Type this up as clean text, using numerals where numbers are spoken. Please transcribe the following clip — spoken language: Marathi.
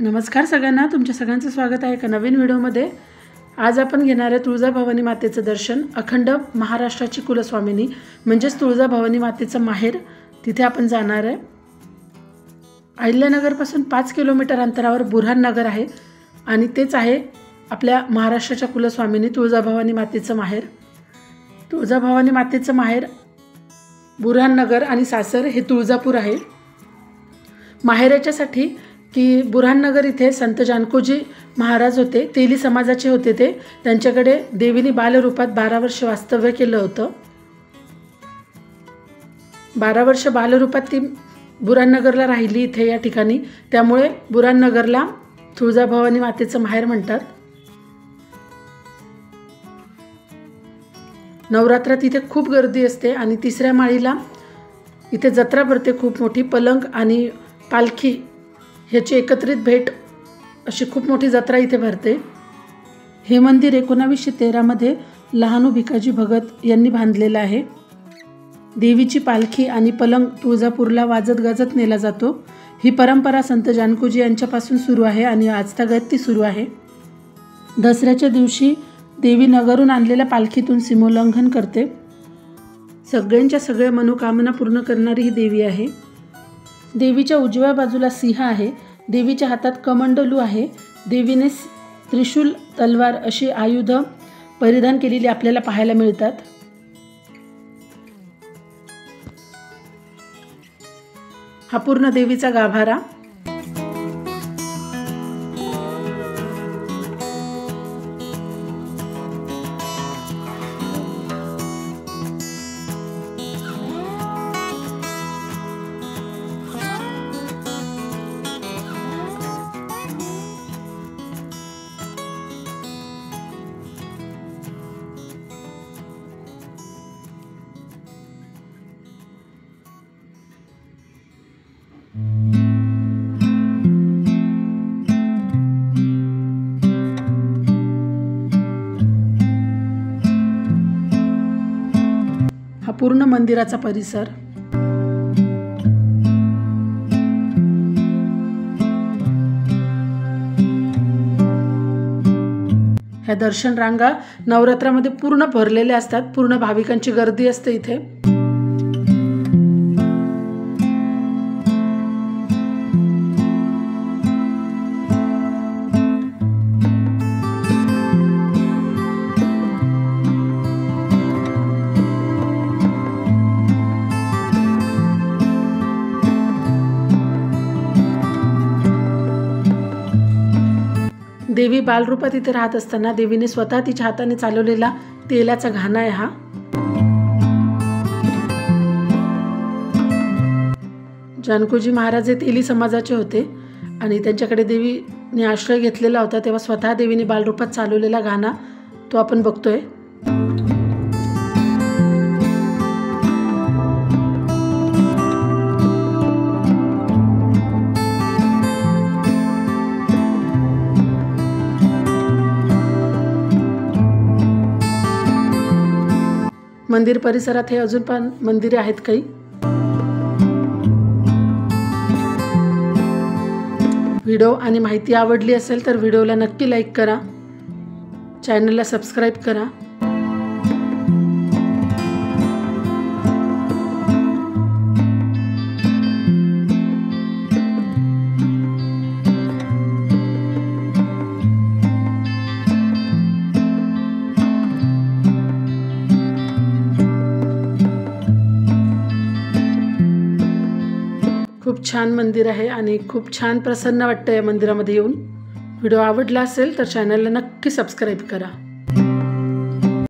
नमस्कार सगळ्यांना, तुमच्या सगळ्यांचं स्वागत आहे एका नवीन व्हिडिओमध्ये। आज आपण घेणार आहे तुळजाभवानी मातेचं दर्शन। अखंड महाराष्ट्राची कुलस्वामिनी म्हणजेच तुळजाभवानी मातेचं माहेर, तिथे आपण जाणार आहे। अहिल्यानगरपासून 5 किलोमीटर अंतरावर बुऱ्हाणनगर आहे आणि तेच आहे आपल्या महाराष्ट्राच्या कुलस्वामिनी तुळजाभवानी मातेचं माहेर। तुळजाभवानी मातेचं माहेर बुऱ्हाणनगर आणि सासर हे तुळजापूर आहे। माहेराच्यासाठी की बुऱ्हाणनगर इथे संत जानकोजी महाराज होते, तेली समाजाचे होते। त्यांच्याकडे देवीने बालरूपात 12 वर्ष वास्तव्य केलं होतं। 12 वर्ष बालरूपात ती बुऱ्हाणनगरला राहिली इथे या ठिकाणी, त्यामुळे बुऱ्हाणनगरला तुळजाभवानी मातेचं माहेर म्हणतात। नवरात्रात इथे खूप गर्दी असते आणि तिसऱ्या माळीला इथे जत्रा भरते खूप मोठी। पलंग आणि पालखी ह्याची एकत्रित भेट अशी खूप मोठी जत्रा इथे भरते। हे मंदिर 1913 मध्ये लहानू भिकाजी भगत यांनी बांधलेलं आहे। देवीची पालखी आणि पलंग तुळजापूरला वाजत गाजत नेला जातो। ही परंपरा संत जानकोजी यांच्यापासून सुरू आहे आणि आजतागत ती सुरू आहे। दसऱ्याच्या दिवशी देवी नगरून आणलेल्या पालखीतून सीमोल्लंघन करते। सगळ्यांच्या सगळ्या मनोकामना पूर्ण करणारी ही देवी आहे। देवीच्या उजव्या बाजूला सिंह आहे। देवीच्या हातात कमंडलू आहे। देवीने त्रिशूल, तलवार अशी आयुध परिधान केलेली आपल्याला पाहायला मिळतात। हा पूर्ण देवीचा गाभारा। हा पूर्ण मंदिराचा परिसर। ह्या दर्शन रांगा नवरात्रामध्ये पूर्ण भरलेल्या असतात। पूर्ण भाविकांची गर्दी असते इथे। देवी बालरूपात इथे राहत असताना देवीने स्वतः तिच्या हाताने चालवलेला तेलाचा घाणा आहे हा। जानकोजी महाराज हे तेली समाजाचे होते आणि त्यांच्याकडे देवीने आश्रय घेतलेला होता, तेव्हा स्वतः देवीने बालरूपात चालवलेला घाणा तो आपण बघतोय। मंदिर परिसरात हे अजून पण मंदिरे आहेत काही। व्हिडिओ आणि माहिती आवडली असेल तर व्हिडिओला नक्की लाईक करा, चॅनलला सबस्क्राईब करा। खूप छान मंदिर आहे आणि खूप छान प्रसन्न वाटतं या मंदिरामध्ये येऊन। व्हिडिओ आवडला असेल तर चॅनलला नक्की सबस्क्राईब करा।